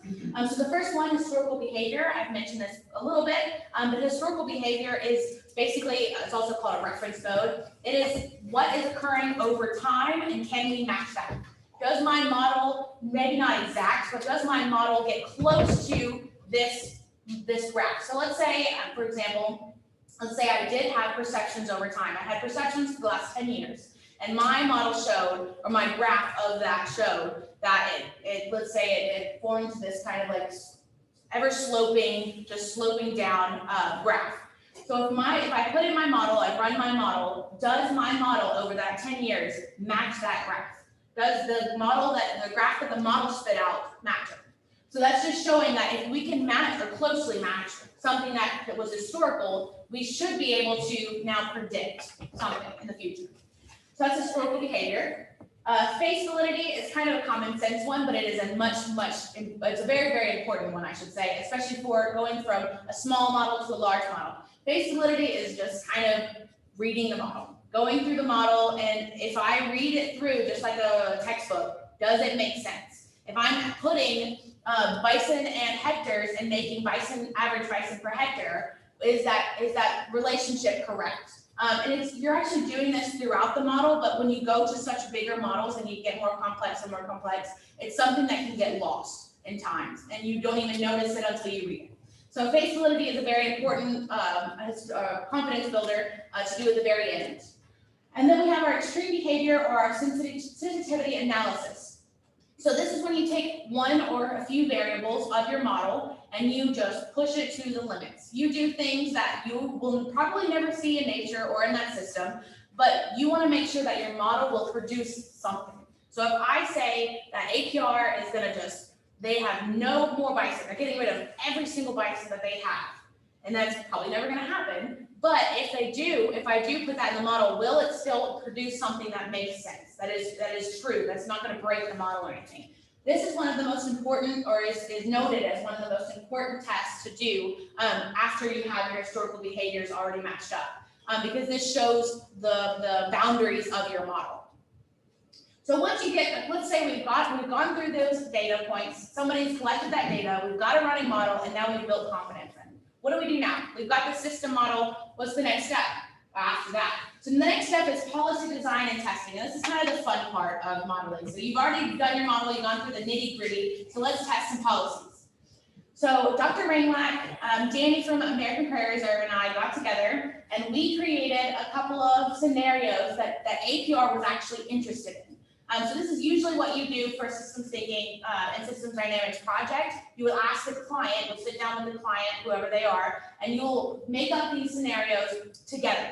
So the first one, historical behavior. I've mentioned this a little bit, but historical behavior is basically, it's also called a reference mode. It is what is occurring over time, and can we match that? Does my model, maybe not exact, but does my model get close to this graph? So let's say, for example, let's say I did have perceptions over time. I had perceptions for the last 10 years, and my model showed, or my graph of that showed, that let's say it forms this kind of like ever sloping, just sloping down graph. So if I put in my model, I run my model, does my model over that 10 years match that graph? Does the graph that the model spit out match it? So that's just showing that if we can match or closely match something that was historical, we should be able to now predict something in the future. So that's historical behavior. Face validity is kind of a common sense one, but it is it's a very, very important one, I should say, especially for going from a small model to a large model. Face validity is just kind of reading the model, going through the model, and if I read it through just like a textbook, does it make sense? If I'm putting bison and hectares and making average bison per hectare, is that relationship correct? And you're actually doing this throughout the model, but when you go to such bigger models and you get more complex, it's something that can get lost in times, and you don't even notice it until you read it. So face validity is a very important confidence builder to do at the very end. And then we have our extreme behavior or our sensitivity analysis. So this is when you take one or a few variables of your model and you just push it to the limits. You do things that you will probably never see in nature or in that system, but you want to make sure that your model will produce something. So if I say that APR is going to they have no more bison, they're getting rid of every single bison that they have, and that's probably never going to happen. But if I do put that in the model, will it still produce something that makes sense? That is true. That's not going to break the model or anything. This is one of the most important, or is noted as one of the most important tests to do after you have your historical behaviors already matched up, because this shows the boundaries of your model. So once you get, let's say we've gone through those data points, somebody's collected that data, we've got a running model, and now we've built confidence in. What do we do now? We've got the system model. What's the next step after that? So the next step is policy design and testing. And this is kind of the fun part of modeling. So you've already done your model, you've gone through the nitty gritty. So let's test some policies. So Dr. Ranglack, Danny from American Prairie Reserve, and I got together and we created a couple of scenarios that APR was actually interested in. So this is usually what you do for systems thinking and systems dynamics project. You will ask the client, you'll sit down with the client, whoever they are, and you'll make up these scenarios together.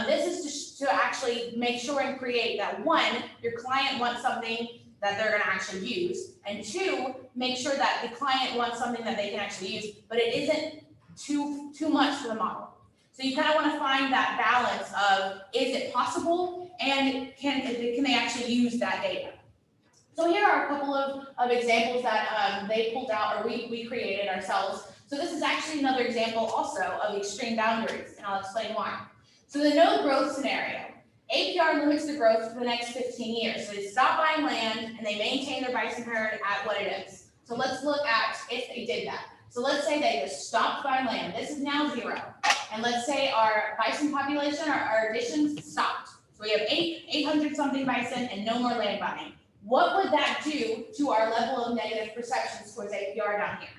This is to actually make sure and create that, one, your client wants something that they're going to actually use, and two, make sure that the client wants something that they can actually use, but it isn't too much for the model. So you kind of want to find that balance of, is it possible, and can they actually use that data? So here are a couple of examples that they pulled out, or we created ourselves. So this is actually another example also of extreme boundaries, and I'll explain why. So the no growth scenario. APR limits the growth for the next 15 years. So they stop buying land and they maintain their bison herd at what it is. So let's look at if they did that. So let's say they just stopped buying land. This is now 0. And let's say our bison population, our additions stopped. So we have 800 something bison and no more land buying. What would that do to our level of negative perceptions towards APR down here?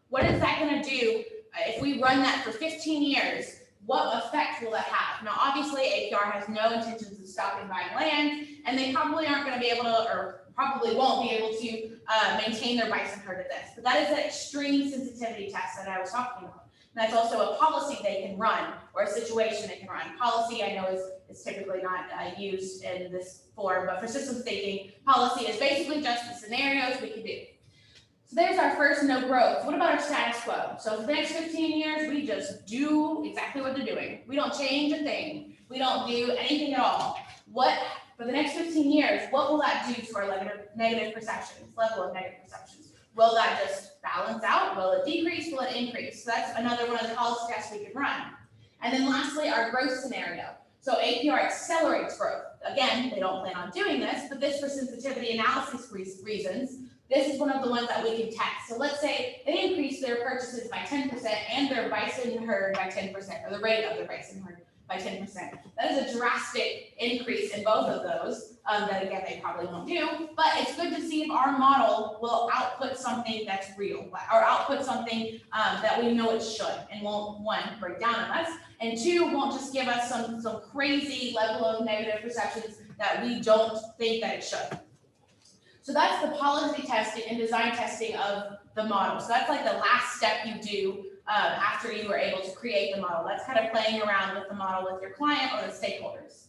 What is that going to do if we run that for 15 years? What effect will that have? Now, obviously, APR has no intentions of stopping buying land, and they probably aren't going to be able to, or probably won't be able to maintain their bison herd at this. But that is an extreme sensitivity test that I was talking about. And that's also a policy they can run, or a situation they can run. Policy, I know, is typically not used in this form, but for systems thinking, policy is basically just the scenarios we can do. So there's our first no growth. What about our status quo? So for the next 15 years, we just do exactly what they're doing. We don't change a thing. We don't do anything at all. For the next 15 years, what will that do to our negative perceptions, level of negative perceptions? Will that just balance out? Will it decrease? Will it increase? So that's another one of the policy tests we could run. And then lastly, our growth scenario. So APR accelerates growth. Again, they don't plan on doing this, but this for sensitivity analysis reasons, this is one of the ones that we can test. So let's say they increase their purchases by 10% and their bison herd by 10%, or the rate of their bison herd by 10%. That is a drastic increase in both of those that, again, they probably won't do, but it's good to see if our model will output something that's real, or output something that we know it should, and won't, one, break down on us, and two, won't just give us some crazy level of negative perceptions that we don't think that it should. So that's the policy testing and design testing of the model. So that's like the last step you do after you were able to create the model. That's kind of playing around with the model with your client or the stakeholders.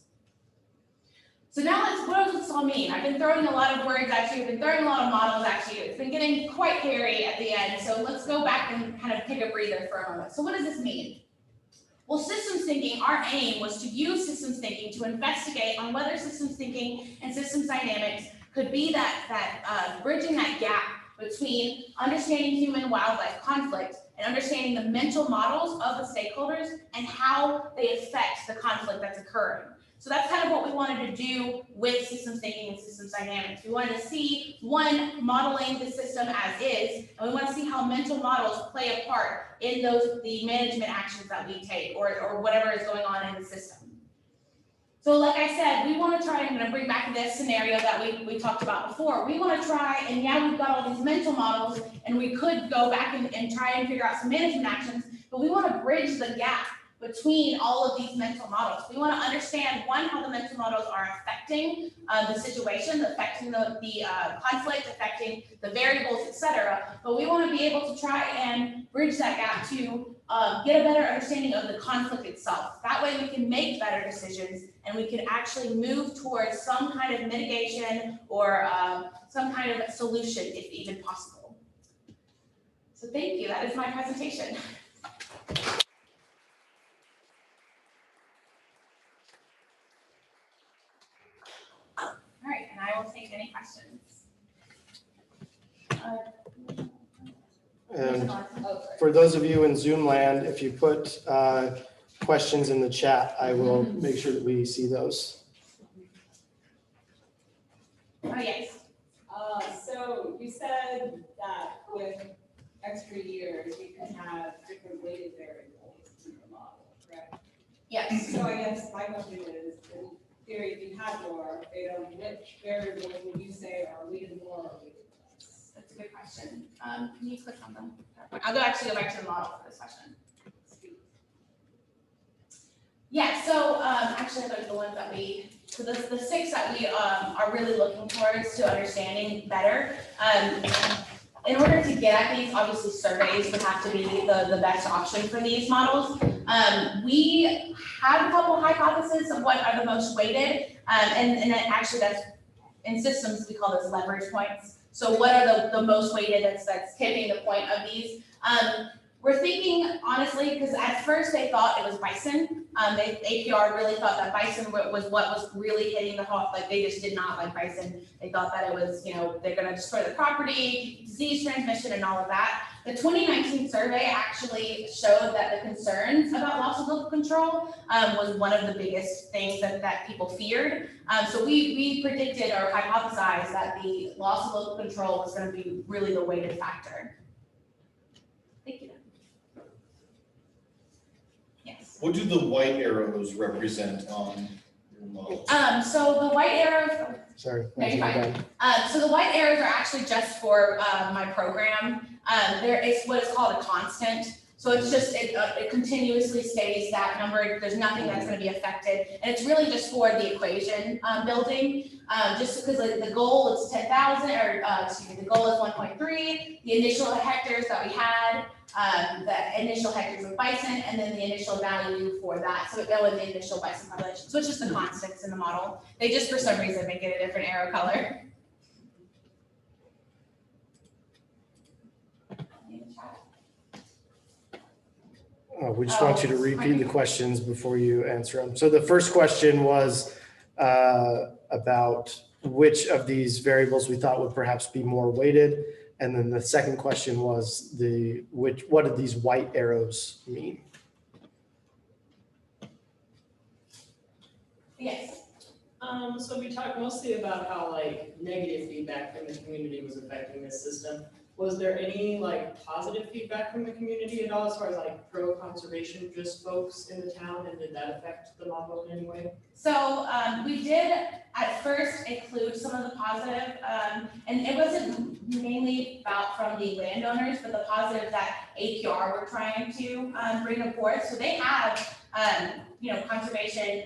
So now what does this all mean? I've been throwing a lot of words at you. I've been throwing a lot of models at you. It's been getting quite hairy at the end. So let's go back and kind of take a breather for a moment. So what does this mean? Well, systems thinking, our aim was to use systems thinking to investigate on whether systems thinking and systems dynamics could be that bridging that gap between understanding human-wildlife conflict and understanding the mental models of the stakeholders and how they affect the conflict that's occurring. So that's kind of what we wanted to do with systems thinking and systems dynamics. We wanted to see, one, modeling the system as is, and we want to see how mental models play a part in the management actions that we take or whatever is going on in the system. So like I said, we want to try, I'm going to bring back this scenario that we talked about before. We want to try, and yeah, we've got all these mental models, and we could go back and try and figure out some management actions, but we want to bridge the gap between all of these mental models. We want to understand, one, how the mental models are affecting the situation, affecting the conflict, affecting the variables, etc. But we want to be able to try and bridge that gap to get a better understanding of the conflict itself. That way we can make better decisions and we can actually move towards some kind of mitigation or some kind of solution if even possible. So thank you, that is my presentation. All right, and I will take any questions. And for those of you in Zoom land, if you put questions in the chat, I will make sure that we see those. Oh, yes. So you said that with extra years, you can have different weighted variables in your model, correct? Yes. So I guess my question is, in theory, if you had more data, which variables would you say are weighted more or weighted less? That's a good question. Can you click on them? I'll actually go back to the model for this question. Yeah, so actually those are the ones that so the six that we are really looking towards to understanding better. In order to get at these, obviously surveys would have to be the best option for these models. We have a couple hypotheses of what are the most weighted, and actually that's, in systems, we call those leverage points. So what are the most weighted that's tipping the point of these? We're thinking, honestly, because at first they thought it was bison. APR really thought that bison was what was really hitting the hawk. Like they just did not like bison. They thought that it was, they're going to destroy the property, disease transmission, and all of that. The 2019 survey actually showed that the concerns about loss of local control was one of the biggest things that people feared. So we predicted or hypothesized that the loss of local control was going to be really the weighted factor. Thank you. Yes. What do the white arrows represent on your model? So the white arrows. Sorry. No, you're fine. So the white arrows are actually just for my program. There is what is called a constant. So it's just, it continuously stays that number. There's nothing that's going to be affected. And it's really just for the equation building. Just because the goal is 10,000, or the goal is 1.3. The initial hectares that we had, the initial hectares of bison, and then the initial value for that. So it go in the initial bison population. So it's just the constants in the model. They just, for some reason, make it a different arrow color. We just want you to repeat the questions before you answer them. So the first question was about which of these variables we thought would perhaps be more weighted. And then the second question was what did these white arrows mean? Yes. So we talked mostly about how negative feedback from the community was affecting this system. Was there any positive feedback from the community at all, as far as pro-conservation just folks in the town, and did that affect the model in any way? So we did at first include some of the positive, and it wasn't mainly about from the landowners, but the positive that APR were trying to bring forth. So they have, conservation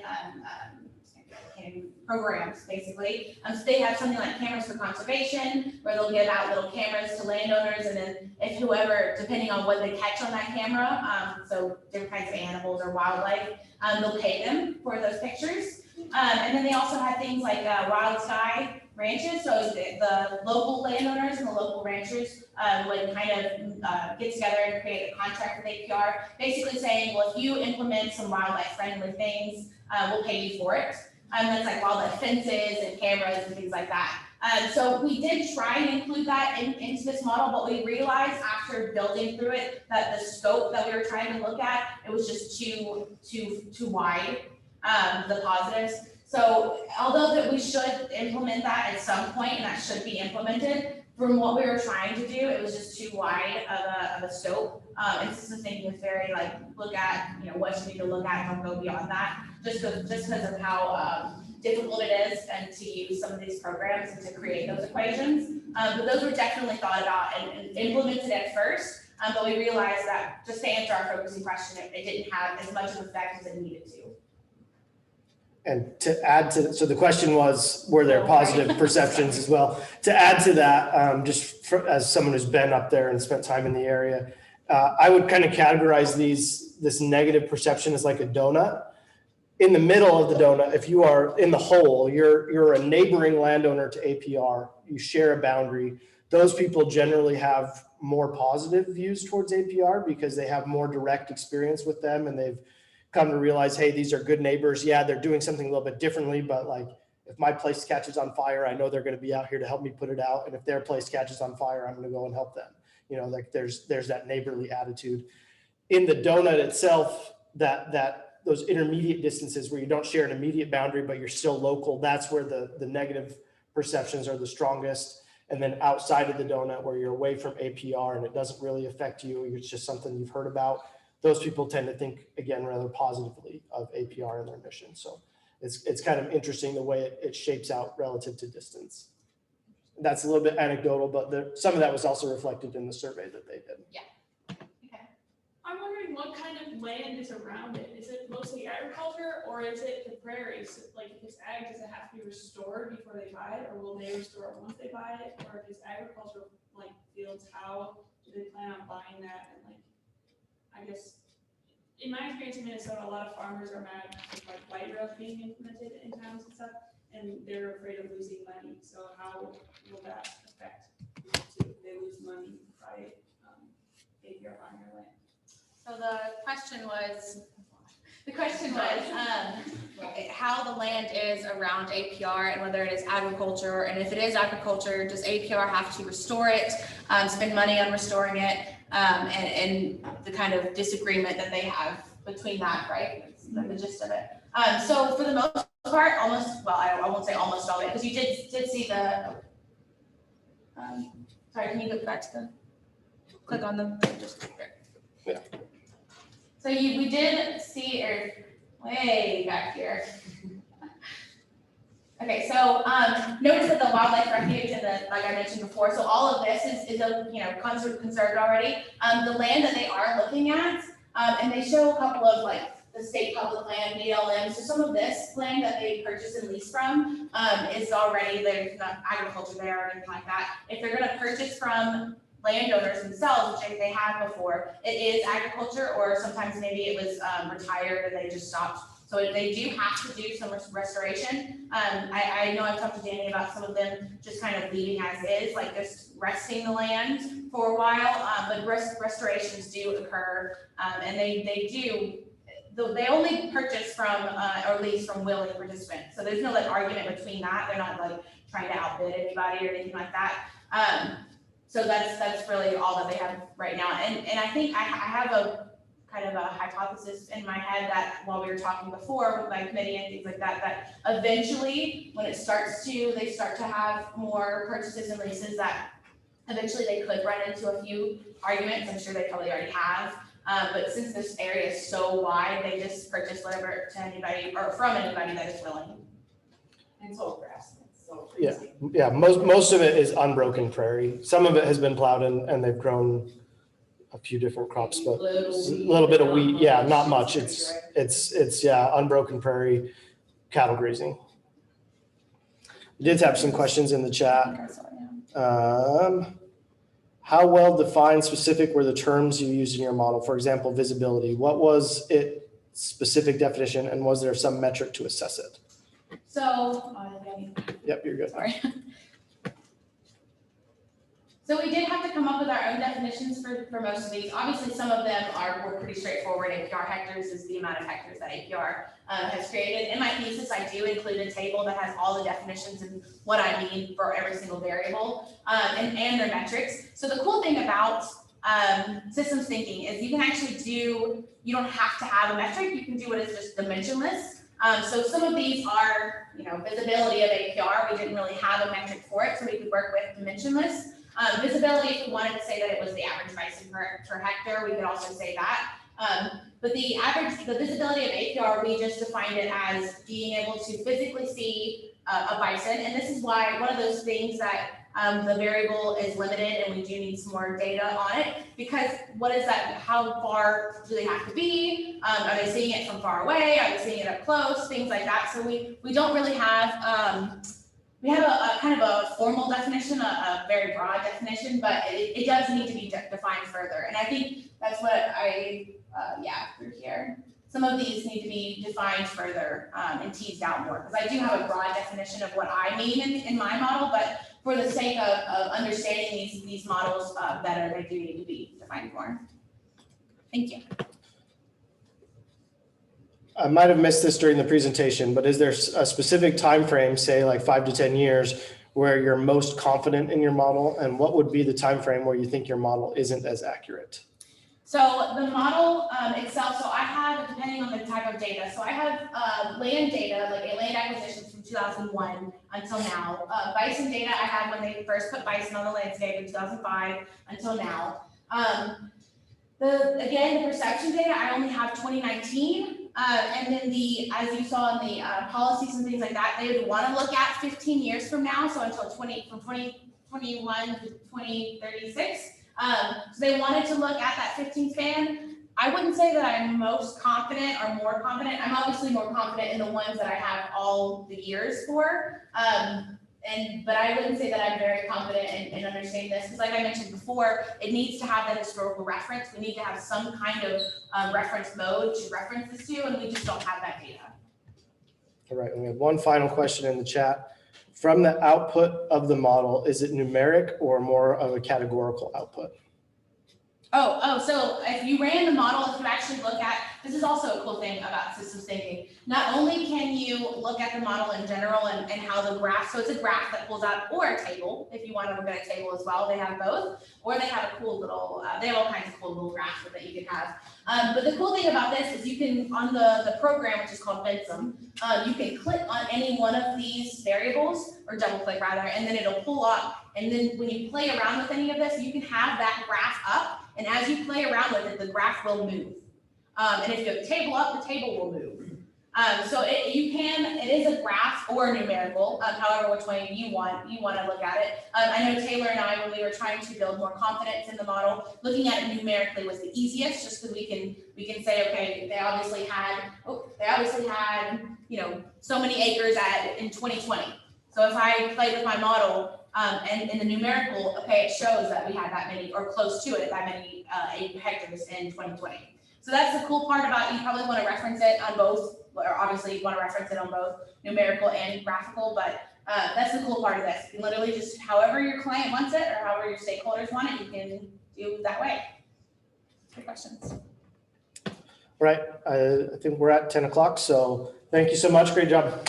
programs basically. So they have something like cameras for conservation, where they'll give out little cameras to landowners, and then if whoever, depending on what they catch on that camera, so different kinds of animals or wildlife, they'll pay them for those pictures. And then they also had things like Wild Sky, ranches, so the local landowners and the local ranchers would kind of get together and create a contract with APR, basically saying, well, if you implement some wildlife friendly things, we'll pay you for it. That's like wildlife fences and cameras and things like that. So we did try and include that into this model, but we realized after building through it that the scope that we were trying to look at, it was just too wide, the positives. So although that we should implement that at some point, and that should be implemented, from what we were trying to do, it was just too wide of a scope. And system thinking is very like, look at, what you need to look at, don't go beyond that, just because of how difficult it is and to use some of these programs and to create those equations. But those were definitely thought about and implemented at first, but we realized that, just to answer our focusing question, it didn't have as much of an effect as it needed to. And to add to, so the question was, were there positive perceptions as well? To add to that, as someone who's been up there and spent time in the area, I would kind of categorize this negative perception as like a donut. In the middle of the donut, if you are in the hole, you're a neighboring landowner to APR, you share a boundary. Those people generally have more positive views towards APR because they have more direct experience with them and they've come to realize, hey, these are good neighbors. Yeah, they're doing something a little bit differently, but like if my place catches on fire, I know they're going to be out here to help me put it out. And if their place catches on fire, I'm going to go and help them. Like there's that neighborly attitude. In the donut itself, those intermediate distances where you don't share an immediate boundary, but you're still local, that's where the negative perceptions are the strongest. And then outside of the donut where you're away from APR and it doesn't really affect you, it's just something you've heard about, those people tend to think, again, rather positively of APR and their mission. So it's kind of interesting the way it shapes out relative to distance. That's a little bit anecdotal, but some of that was also reflected in the survey that they did. Yeah. I'm wondering what kind of land is around it. Is it mostly agriculture or is it the prairies? Like if it's ag, does it have to be restored before they buy it, or will they restore it once they buy it? Or if it's agricultural like fields, how do they plan on buying that? And like, I guess, in my experience in Minnesota, a lot of farmers are mad with like light rail being implemented in towns and stuff, and they're afraid of losing money. So how will that affect if they lose money by APR on their land? So the question was how the land is around APR and whether it is agriculture, and if it is agriculture, does APR have to restore it, spend money on restoring it, and the kind of disagreement that they have between that, right? That's the gist of it. So for the most part, I won't say almost all of it, because you did see the, sorry, can you go back to click on the, Yeah. So we did see, way back here. Okay, so notice that the wildlife refuge and like I mentioned before, so all of this is conserved already. The land that they are looking at, and they show a couple of like the state public land, BLM. So some of this land that they purchase and lease from is already, there's not agriculture there or anything like that. If they're going to purchase from landowners themselves, which they have before, it is agriculture, or sometimes maybe it was retired and they just stopped. So they do have to do some restoration. I know I've talked to Danny about some of them just kind of leaving as is, like just resting the land for a while, but restorations do occur, and they only purchase from or lease from willing participants. So there's no like argument between that. They're not like trying to outbid anybody or anything like that. So that's really all that they have right now. And I think I have a kind of a hypothesis in my head that while we were talking before with my committee and things like that, that eventually when they start to have more purchases and leases, that eventually they could run into a few arguments. I'm sure they probably already have. But since this area is so wide, they just purchase whatever to anybody or from anybody that is willing. And it's all grass. So Yeah, most of it is unbroken prairie. Some of it has been plowed and they've grown a few different crops, but a little bit of wheat. Yeah, not much. It's unbroken prairie, cattle grazing. We did have some questions in the chat. How well defined specific were the terms you used in your model? For example, visibility. What was its specific definition, and was there some metric to assess it? So any? Yep, you're good. Sorry. So we did have to come up with our own definitions for most of these. Obviously, some of them were pretty straightforward. APR hectares is the amount of hectares that APR has created. In my thesis, I do include a table that has all the definitions and what I mean for every single variable and their metrics. So the cool thing about systems thinking is you can actually you don't have to have a metric. You can do it as just dimensionless. So some of these are, visibility of APR. We didn't really have a metric for it, so we could work with dimensionless. Visibility, if we wanted to say that it was the average bison per hectare, we could also say that. But the visibility of APR, we just defined it as being able to physically see a bison. And this is why one of those things that the variable is limited and we do need some more data on it, because what is that, how far do they have to be? Are they seeing it from far away? Are they seeing it up close? Things like that. So we don't really have, we have a kind of a formal definition, a very broad definition, but it does need to be defined further. And I think that's what through here. Some of these need to be defined further and teased out more, because I do have a broad definition of what I mean in my model, but for the sake of understanding these models better, they do need to be defined more. Thank you. I might have missed this during the presentation, but is there a specific time frame, say like 5 to 10 years, where you're most confident in your model, and what would be the time frame where you think your model isn't as accurate? So the model itself, so I have, depending on the type of data, so I have land data, like land acquisitions from 2001 until now. Bison data I had when they first put bison on the landscape in 2005 until now. The perception data, I only have 2019. And then as you saw in the policies and things like that, they would want to look at 15 years from now, so until from 2021 to 2036. So they wanted to look at that 15 span. I wouldn't say that I'm most confident or more confident. I'm obviously more confident in the ones that I have all the years for. But I wouldn't say that I'm very confident in understanding this, because like I mentioned before, it needs to have that historical reference. We need to have some kind of reference mode to reference this to, and we just don't have that data. All right, we have one final question in the chat. From the output of the model, is it numeric or more of a categorical output? So if you ran the model, if you actually look at, this is also a cool thing about systems thinking. Not only can you look at the model in general and how the graph, so it's a graph that pulls out, or a table, if you want to look at a table as well, they have both, or they have a cool little, they have all kinds of cool little graphs that you can have. But the cool thing about this is you can, on the program, which is called Bensum, you can click on any one of these variables, or double click rather, and then it'll pull up. And then when you play around with any of this, you can have that graph up. And as you play around with it, the graph will move. And if you have the table up, the table will move. So it is a graph or a numerical, however which way you want to look at it. I know Taylor and I, when we were trying to build more confidence in the model, looking at it numerically was the easiest, just because we can say, okay, they obviously had so many acres in 2020. So if I played with my model, and in the numerical, okay, it shows that we had that many, or close to it, that many hectares in 2020. So that's the cool part about it. You probably want to reference it on both, or obviously you want to reference it on both numerical and graphical, but that's the cool part of this. You can literally just, however your client wants it, or however your stakeholders want it, you can do that way. Good questions. All right, I think we're at 10 o'clock, so thank you so much. Great job.